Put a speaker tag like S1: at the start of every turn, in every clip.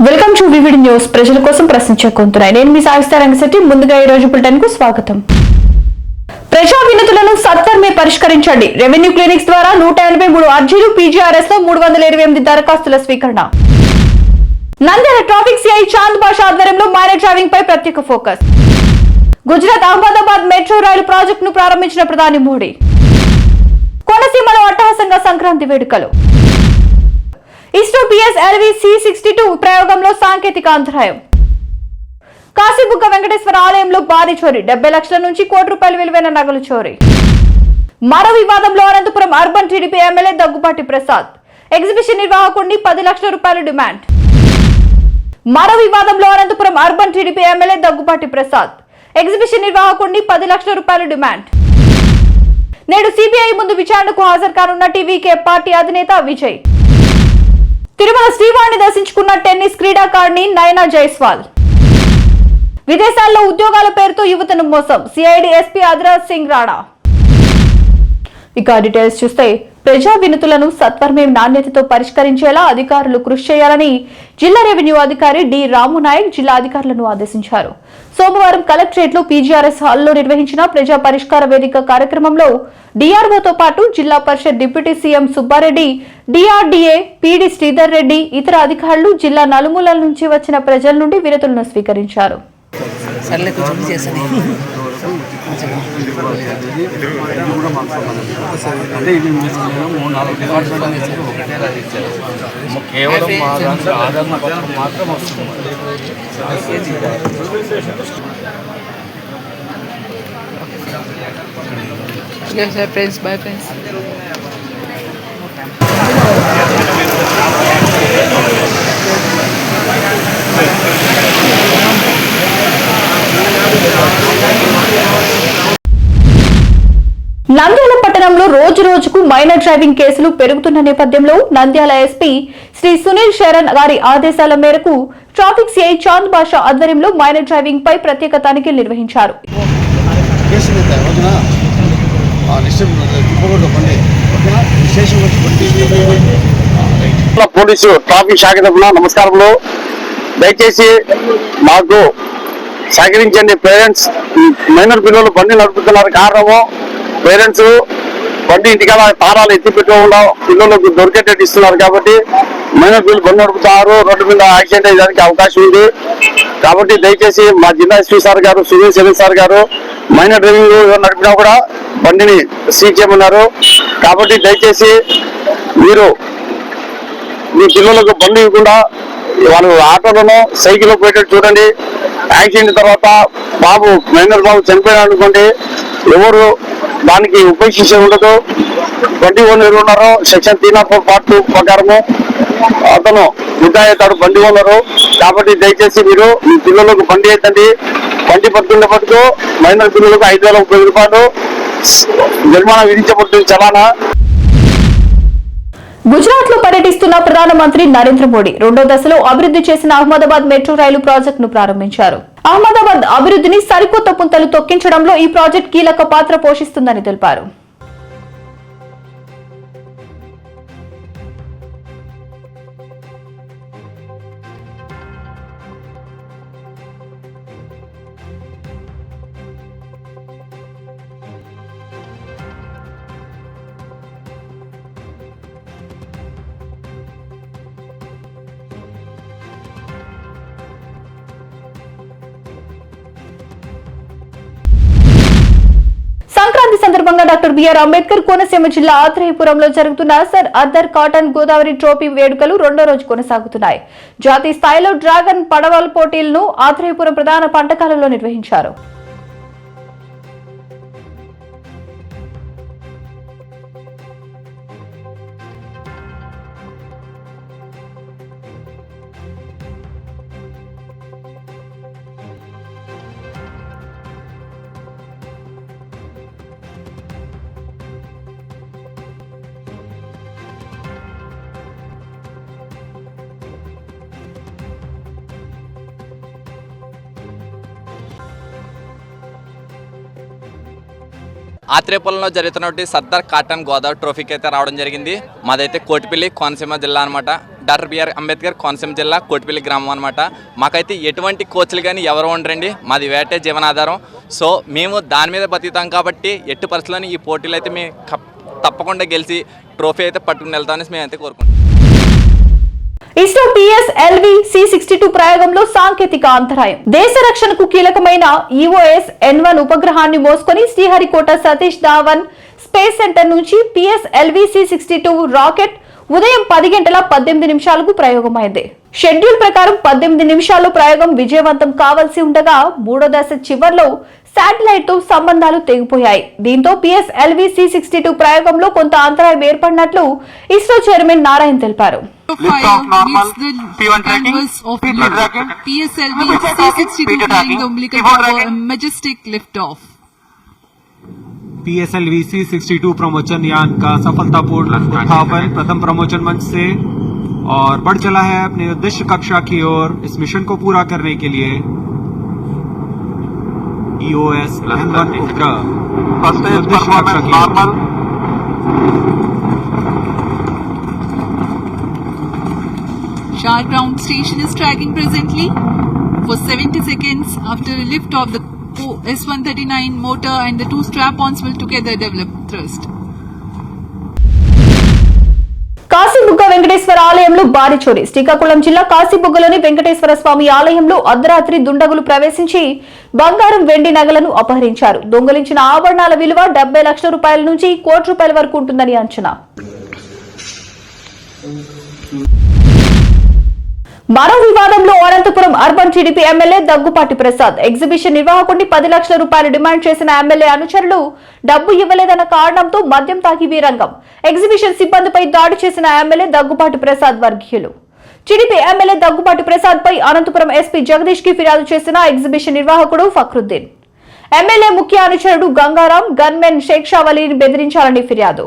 S1: Welcome to VVD news. ప్రజల కోసం ప్రశ్నించే గొంతునాయి. నేను మీ సాగిస్తా రంగశెట్టి. ముందుగా ఈ రోజు బులెటిన్ కు స్వాగతం. ప్రజా వినతులను సత్వరమే పరిష్కరించండి. రెవెన్యూ క్లినిక్స్ ద్వారా 183 అర్జీలు, పీజీఆర్ఎస్ లో 328 దరఖాస్తుల స్వీకరణ. నంద్యాల ట్రాఫిక్ సిఐ చాంద్ బాషా ఆధ్వర్యంలో మైనర్ డ్రైవింగ్ పై ప్రత్యేక ఫోకస్. గుజరాత్ అహ్మదాబాద్ మెట్రో రైలు ప్రాజెక్టును ప్రారంభించిన ప్రధాని మోడీ. కోనసీమలో అట్టహాసంగా సంక్రాంతి వేడుకలు. ఇస్రో PSLV C62 ప్రయోగంలో సాంకేతిక అంతరాయం. కాశీబుగ్గ వెంకటేశ్వర ఆలయంలో భారీ చోరీ, 70 లక్షల నుంచి ₹1 కోటి విలువైన నగలు చోరీ. మరో వివాదంలో Anantapuram urban TDP MLA Daggubati Prasad exhibition నిర్వాహకుడిని ₹10 లక్షల డిమాండ్. మరో వివాదంలో Anantapuram urban TDP MLA Daggubati Prasad exhibition నిర్వాహకుడిని ₹10 లక్షల డిమాండ్. నేడు సిబిఐ ముందు విచారణకు హాజరు కానున్న టీవీకే పార్టీ అధినేత విజయ్. తిరుమల శ్రీవారిని దర్శించుకున్న టెన్నిస్ క్రీడాకారిణి నయనా జైస్వాల్. విదేశాల్లో ఉద్యోగాల పేరుతో యువతను మోసం, సిఐడి ఎస్పీ అద్రాజ్ సింగ్ రాణా. ఇక డీటెయిల్స్ చూస్తే, ప్రజా వినతులను సత్వరమే నాణ్యతతో పరిష్కరించేలా అధికారులు కృషి చేయాలని జిల్లా రెవెన్యూ అధికారి డి రాము నాయక్ జిల్లా అధికారులను ఆదేశించారు. సోమవారం కలెక్టరేట్ లో పీజీఆర్ఎస్ హాల్లో నిర్వహించిన ప్రజా పరిష్కార వేదిక కార్యక్రమంలో డిఆర్ఓతో పాటు zilla parishad deputy CM Subbareddy, DRDA PD Sridhar Reddy, ఇతర అధికారులు జిల్లా నలుమూలల నుంచి వచ్చిన ప్రజల నుండి వినతులను స్వీకరించారు.
S2: Friends, bye friends.
S1: నంద్యాల పట్టణంలో రోజు రోజుకు మైనర్ డ్రైవింగ్ కేసులు పెరుగుతున్న నేపథ్యంలో నంద్యాల ఎస్పీ శ్రీ సునీల్ శరణ్ గారి ఆదేశాల మేరకు ట్రాఫిక్ సిఐ చాంద్ బాషా ఆధ్వర్యంలో మైనర్ డ్రైవింగ్ పై ప్రత్యేక తనిఖీలు నిర్వహించారు.
S3: పోలీసు ట్రాఫిక్ శాఖ తరఫున నమస్కారములు. దయచేసి మాకు సహకరించండి. పేరెంట్స్ మైనర్ పిల్లలు బండి నడుపుతున్నారు. కారణము పేరెంట్స్ బండి ఇంటికాల తారాలు ఎత్తి పెట్టుకోకుండా పిల్లలకు దొరికేటట్టు ఇస్తున్నారు. కాబట్టి మైనర్ పిల్లలు బండి నడుపుతారు, రోడ్డు మీద యాక్సిడెంట్ అయ్యేదానికి అవకాశం ఉంది. కాబట్టి దయచేసి మా జిల్లా ఎస్పీ సార్ గారు, సునీల్ శరణ్ సార్ గారు మైనర్ డ్రైవింగ్ నడిపినా కూడా బండిని సీజ్ చేయమన్నారు. కాబట్టి దయచేసి మీరు మీ పిల్లలకు బండి ఇవ్వకుండా వాళ్ళు ఆటోలోనో సైకిల్లో పోయేటట్టు చూడండి. యాక్సిడెంట్ తర్వాత మైనర్ బాబు చనిపోయినా అనుకోండి, ఎవరు దానికి ఉపేక్షించే ఉండదు. 21 ఉన్నారో సెక్షన్ 304 part 2 ప్రకారము అతను ముద్దాయితాడు బండి ఓనరు. కాబట్టి దయచేసి మీరు మీ పిల్లలకు బండి ఎత్తండి. బండి పట్టుకునేపట్టుకు మైనర్ పిల్లలకు ₹5,030 జరిమానా విధించబడుతుంది. చలానా.
S1: గుజరాత్ లో పర్యటిస్తున్న ప్రధానమంత్రి నరేంద్ర మోడీ 2వ దశలో అభివృద్ధి చేసిన అహ్మదాబాద్ మెట్రో రైలు ప్రాజెక్టును ప్రారంభించారు. అహ్మదాబాద్ అభివృద్ధిని సరికొత్త పుంతలు తొక్కించడంలో ఈ ప్రాజెక్టు కీలక పాత్ర పోషిస్తుందని తెలిపారు. సంక్రాంతి సందర్భంగా డాక్టర్ బిఆర్ అంబేద్కర్ కోనసీమ జిల్లా ఆత్రేయపురంలో జరుగుతున్న sir Arthur cotton Godavari trophy వేడుకలు 2వ రోజు కొనసాగుతున్నాయి. జాతీయ స్థాయిలో డ్రాగన్ పడవల పోటీలను ఆత్రేయపురం ప్రధాన పంటకాలలో నిర్వహించారు.
S4: ఆత్రేయపురంలో జరుగుతున్నటువంటి సర్దార్ కాటన్ గోదావరి ట్రోఫీకి అయితే రావడం జరిగింది. మాదైతే కోటిపల్లి కోనసీమ జిల్లా అనమాట. డాక్టర్ బిఆర్ అంబేద్కర్ కోనసీమ జిల్లా కోటిపల్లి గ్రామం అనమాట. మాకైతే ఎటువంటి కోచ్లు కానీ ఎవరు ఉండరండి, మాది వేటే జీవనాధారం. సో మేము దాని మీద బతుకుతాం కాబట్టి ఎట్టి పరిస్థితుల్లోని ఈ పోటీలు అయితే మేము తప్పకుండా గెలిచి ట్రోఫీ అయితే పట్టుకుని వెళ్తామని మేమైతే కోరుకుంటాం.
S1: ఇస్రో PSLV C62 ప్రయోగంలో సాంకేతిక అంతరాయం. దేశ రక్షణకు కీలకమైన EOS N1 ఉపగ్రహాన్ని మోసుకొని శ్రీహరికోట సతీష్ ధావన్ స్పేస్ సెంటర్ నుంచి PSLV C62 రాకెట్ ఉదయం 10:18 ప్రయోగమైంది. షెడ్యూల్ ప్రకారం 18 నిమిషాల్లో ప్రయోగం విజయవంతం కావాల్సి ఉండగా మూడో దశ చివర్లో శాటిలైట్ తో సంబంధాలు తెగిపోయాయి. దీంతో PSLV C62 ప్రయోగంలో కొంత అంతరాయం ఏర్పడినట్లు ఇస్రో చైర్మన్ నారాయణ తెలిపారు.
S2: PSLV C62 प्रमोचन यान का सफलतापूर्ण उत्थापन प्रथम प्रमोचन मंच से और बढ़ चला है अपने उद्देश्य कक्षा की ओर। इस मिशन को पूरा करने के लिए EOS N1 उपग्रह उद्देश्य कक्षा की ओर
S5: Sharp ground station is tracking presently for 70 seconds after a lift of the S139 motor and the two strap-ons will together develop thrust.
S1: Kashibugga Venkateswara ఆలయంలో భారీ చోరీ. శ్రీకాకుళం జిల్లా కాశీబుగ్గలోని వెంకటేశ్వర స్వామి ఆలయంలో అర్ధరాత్రి దుండగులు ప్రవేశించి బంగారం వెండి నగలను అపహరించారు. దొంగిలించిన ఆభరణాల విలువ 70 లక్షల రూపాయల నుంచి ₹1 కోటి వరకు ఉంటుందని అంచనా. మరో వివాదంలో Anantapuram urban TDP MLA Daggupati Prasad exhibition నిర్వాహకుడిని 10 లక్షల రూపాయలు డిమాండ్ చేసిన ఎమ్మెల్యే అనుచరులు డబ్బు ఇవ్వలేదన్న కారణంతో మద్యం తాగి వీరంగం. ఎగ్జిబిషన్ సిబ్బందిపై దాడి చేసిన ఎమ్మెల్యే దగ్గుపాటి ప్రసాద్ వర్గీయులు. టీడీపీ ఎమ్మెల్యే దగ్గుపాటి ప్రసాద్ పై అనంతపురం ఎస్పీ జగదీష్ కి ఫిర్యాదు చేసిన ఎగ్జిబిషన్ నిర్వాహకుడు ఫక్రుద్దీన్. ఎమ్మెల్యే ముఖ్య అనుచరుడు గంగారాం గన్మెన్ షేక్ షావలీని బెదిరించాలని ఫిర్యాదు.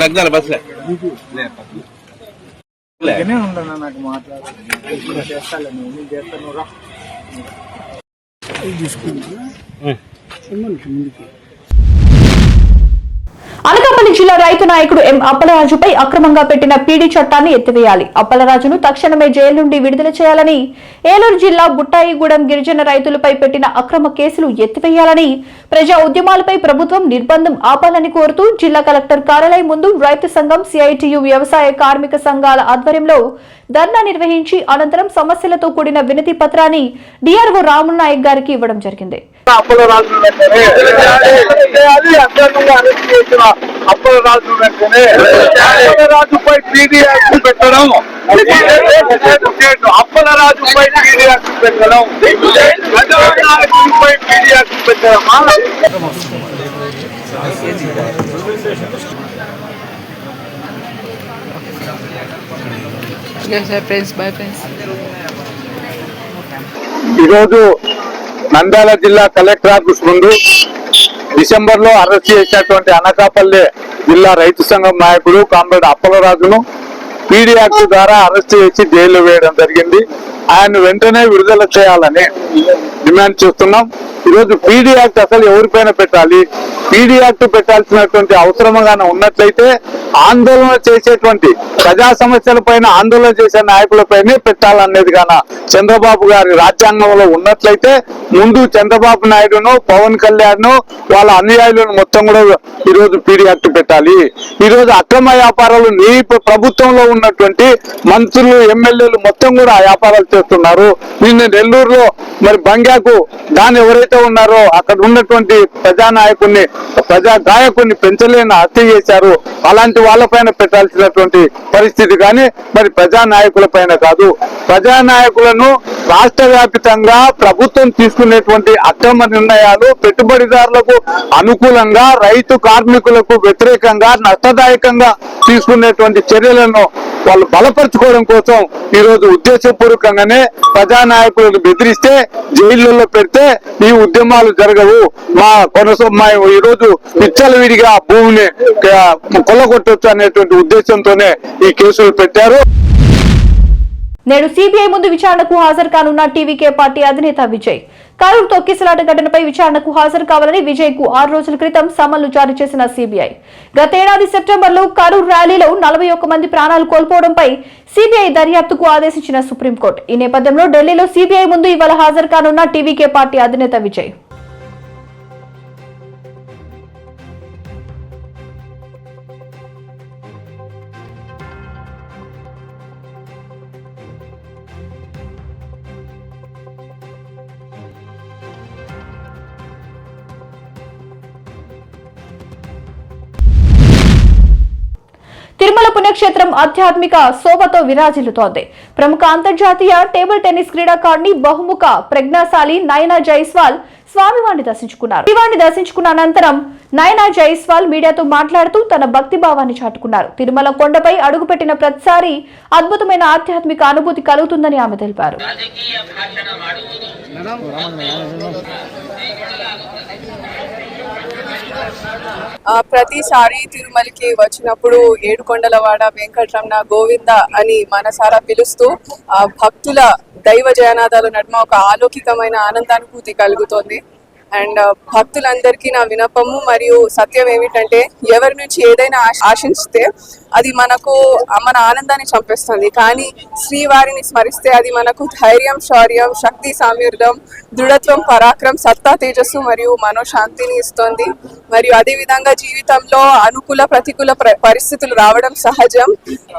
S3: రగ్దాల బస్లే
S2: నాకు
S1: అనకాపల్లి జిల్లా రైతు నాయకుడు ఎం అప్పలరాజుపై అక్రమంగా పెట్టిన పీడీ చట్టాన్ని ఎత్తివేయాలి. అప్పలరాజును తక్షణమే జైలు నుండి విడుదల చేయాలని, ఏలూరు జిల్లా బుట్టాయిగూడెం గిరిజన రైతులపై పెట్టిన అక్రమ కేసులు ఎత్తివేయాలని, ప్రజా ఉద్యమాలపై ప్రభుత్వం నిర్బంధం ఆపాలని కోరుతూ జిల్లా కలెక్టర్ కార్యాలయం ముందు రైతు సంఘం, CITU వ్యవసాయ కార్మిక సంఘాల ఆధ్వర్యంలో ధర్నా నిర్వహించి అనంతరం సమస్యలతో కూడిన వినతి పత్రాన్ని DRO రాములు నాయక్ గారికి ఇవ్వడం జరిగింది.
S3: అప్పలరాజుపై పీడీ యాక్ట్ పెట్టడం, అప్పలరాజుపై పీడీ యాక్ట్ పెట్టడం, నాయకుడిపై పీడీ యాక్ట్ పెట్టడం. ఈరోజు నంద్యాల జిల్లా కలెక్టర్ ఆఫీస్ ముందు డిసెంబర్ లో అరెస్ట్ చేసినటువంటి అనకాపల్లి జిల్లా రైతు సంఘం నాయకుడు కామ్రేడ్ అప్పలరాజును పీడీ యాక్ట్ ద్వారా అరెస్ట్ చేసి జైలు వేయడం జరిగింది. ఆయన వెంటనే విడుదల చేయాలని డిమాండ్ చేస్తున్నాం. ఈరోజు పీడీ యాక్ట్ అసలు ఎవరిపైన పెట్టాలి, పీడీ యాక్ట్ పెట్టాల్సినటువంటి అవసరంగానే ఉన్నట్లయితే ఆందోళన చేసేటువంటి ప్రజా సమస్యల పైన ఆందోళన చేసే నాయకులపైనే పెట్టాలనేది గాన చంద్రబాబు గారి రాజ్యాంగంలో ఉన్నట్లయితే ముందు చంద్రబాబు నాయుడును, పవన్ కళ్యాణ్ వాళ్ళ అనుయాయులను మొత్తం కూడా ఈరోజు పీడీ యాక్ట్ పెట్టాలి. ఈరోజు అక్రమ వ్యాపారాలు నీ ప్రభుత్వంలో ఉన్నటువంటి మంత్రులు, ఎమ్మెల్యేలు మొత్తం కూడా ఆ వ్యాపారాలు చేస్తున్నారు. నిన్న నెల్లూరులో మరి బంగ్యాకు దాన్ని ఎవరైతే ఉన్నారో అక్కడ ఉన్నటువంటి ప్రజానాయకుడిని ప్రజా గాయకుడిని పెంచలేని హత్య చేశారు. అలాంటి వాళ్ళపైన పెట్టాల్సినటువంటి పరిస్థితి కానీ మరి ప్రజా నాయకుల పైన కాదు. ప్రజా నాయకులను రాష్ట్ర వ్యాప్తంగా ప్రభుత్వం తీసుకునేటువంటి అక్రమ నిర్ణయాలు పెట్టుబడిదారులకు అనుకూలంగా, రైతు కార్మికులకు వ్యతిరేకంగా, నష్టదాయకంగా తీసుకునేటువంటి చర్యలను వాళ్ళు బలపరుచుకోవడం కోసం ఈ రోజు ఉద్దేశపూర్వకంగానే ప్రజా నాయకులను బెదిరిస్తే జైళ్లలో పెడితే ఈ ఉద్యమాలు జరగవు. మా ఈ రోజు విచ్చలవిడిగా భూమిని కొల్లగొట్టొచ్చు అనేటువంటి ఉద్దేశంతోనే ఈ కేసులు పెట్టారు.
S1: నేడు సిబిఐ ముందు విచారణకు హాజరు కానున్న టీవీకే పార్టీ అధినేత విజయ్. కరూర్ తొక్కిసలాట ఘటనపై విచారణకు హాజరు కావాలని విజయ్ కు 6 రోజుల క్రితం సమన్లు జారీ చేసిన సిబిఐ గతేడాది సెప్టెంబర్లో కరూర్ ర్యాలీలో 41 మంది ప్రాణాలు కోల్పోవడంపై సిబిఐ దర్యాప్తుకు ఆదేశించిన సుప్రీంకోర్టు. ఈ నేపథ్యంలో ఢిల్లీలో సిబిఐ ముందు ఇవాళ హాజరు కానున్న టీవీకే పార్టీ అధినేత విజయ్. తిరుమల పుణ్యక్షేత్రం ఆధ్యాత్మిక శోభతో విరాజిల్లుతోంది. ప్రముఖ అంతర్జాతీయ టేబుల్ టెన్నిస్ క్రీడాకారిణి బహుముఖ ప్రజ్ఞాశాలి నయనా జైస్వాల్ స్వామివారిని దర్శించుకున్నారు. శ్రీవారిని దర్శించుకున్న అనంతరం నయనా జైస్వాల్ మీడియాతో మాట్లాడుతూ తన భక్తి భావాన్ని చాటుకున్నారు. తిరుమల కొండపై అడుగుపెట్టిన ప్రతిసారి అద్భుతమైన ఆధ్యాత్మిక అనుభూతి కలుగుతుందని ఆమె తెలిపారు.
S6: ప్రతిసారి తిరుమలకి వచ్చినప్పుడు ఏడుకొండలవాడ వెంకటరమణ గోవింద అని మనసారా పిలుస్తూ భక్తుల దైవ జయనాదాల నడుమ ఒక అలౌకికమైన ఆనందానుభూతి కలుగుతోంది. అండ్ భక్తులందరికీ నా వినపము మరియు సత్యం ఏమిటంటే, ఎవరి నుంచి ఏదైనా ఆశించితే అది మన ఆనందాన్ని చంపేస్తుంది. కానీ శ్రీవారిని స్మరిస్తే అది మనకు ధైర్యం, శౌర్యం, శక్తి, సామర్థ్యం, దృఢత్వం, పరాక్రమం, సత్తా, తేజస్సు మరియు మనోశాంతిని ఇస్తుంది. మరియు అదేవిధంగా జీవితంలో అనుకూల ప్రతికూల పరిస్థితులు రావడం సహజం.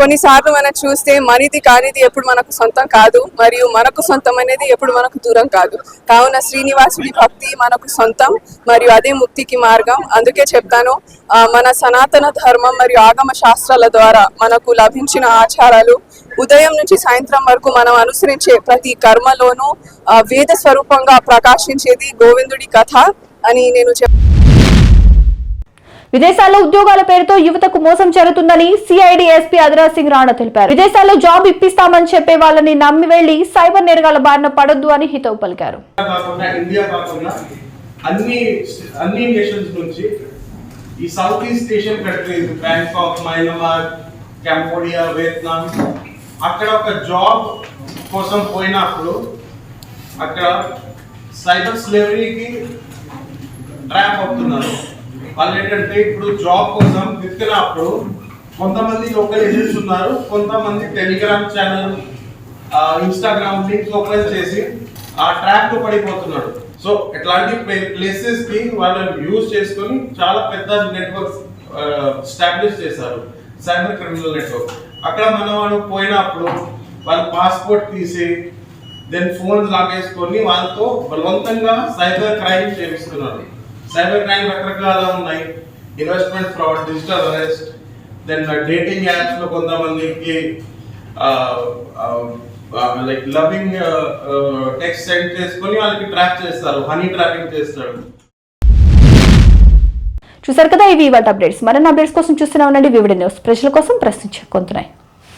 S6: కొన్నిసార్లు మనం చూస్తే మనది కానిది ఎప్పుడు మనకు సొంతం కాదు, మరియు మనకు సొంతం అనేది ఎప్పుడు మనకు దూరం కాదు. కావున శ్రీనివాసుడి భక్తి మనకు సొంతం మరియు అదే ముక్తికి మార్గం. అందుకే చెప్తాను, మన సనాతన ధర్మం మరియు ఆగమ శాస్త్రాల ద్వారా మనకు లభించిన ఆచారాలు ఉదయం నుంచి సాయంత్రం వరకు మనం అనుసరించే ప్రతి కర్మలోనూ వేద స్వరూపంగా ప్రకాశించేది గోవిందుడి కథ అని నేను
S1: విదేశాల్లో ఉద్యోగాల పేరుతో యువతకు మోసం జరుగుతుందని సిఐడి ఎస్పీ అదిరాజ్ సింగ్ రాణా తెలిపారు. విదేశాల్లో జాబ్ ఇప్పిస్తామని చెప్పే వాళ్ళని నమ్మి వెళ్లి సైబర్ నేరగాల బారిన పడొద్దు అని హితవు పలికారు.
S7: అన్ని నేషన్స్ నుంచి ఈ south east Asian countries, Bangkok, Myanmar, Cambodia, Vietnam, అక్కడ ఒక జాబ్ కోసం పోయినప్పుడు అక్కడ సైబర్ స్లేవరీకి ట్రాప్ అవుతున్నారు. వాళ్ళు ఏంటంటే ఇప్పుడు జాబ్ కోసం వెతికినప్పుడు కొంతమంది లోకల్ ఏజెంట్స్ ఉన్నారు, కొంతమంది Telegram channel, Instagram links open చేసి ఆ ట్రాప్ లో పడిపోతున్నాడు. సో ఇట్లాంటి ప్లేసెస్ కి వాళ్ళని యూజ్ చేసుకొని చాలా పెద్ద నెట్వర్క్ ఎస్టాబ్లిష్ చేశారు, సైబర్ క్రిమినల్ నెట్వర్క్. అక్కడ మనం పోయినప్పుడు వాళ్ళ పాస్పోర్ట్ తీసి దెన్ ఫోన్ లాగేసుకొని వాళ్ళతో బలవంతంగా సైబర్ క్రైమ్ చేయిస్తున్నారు. సైబర్ క్రైమ్ రకరకాల ఉన్నాయి, investment fraud, digital arrest, then dating apps లో కొంతమందికి లైక్ లవింగ్ టెక్స్ట్ సెండ్ చేసుకొని వాళ్ళకి ట్రాక్ చేస్తారు, హనీ ట్రాపింగ్ చేస్తారు.
S1: చూసారు కదా, ఇవి ఇవాళ అప్డేట్స్. మరిన్ని అప్డేట్స్ కోసం చూస్తూనే ఉండండి వివిడి న్యూస్. ప్రజల కోసం ప్రశ్నించే కొంతున్నాయి.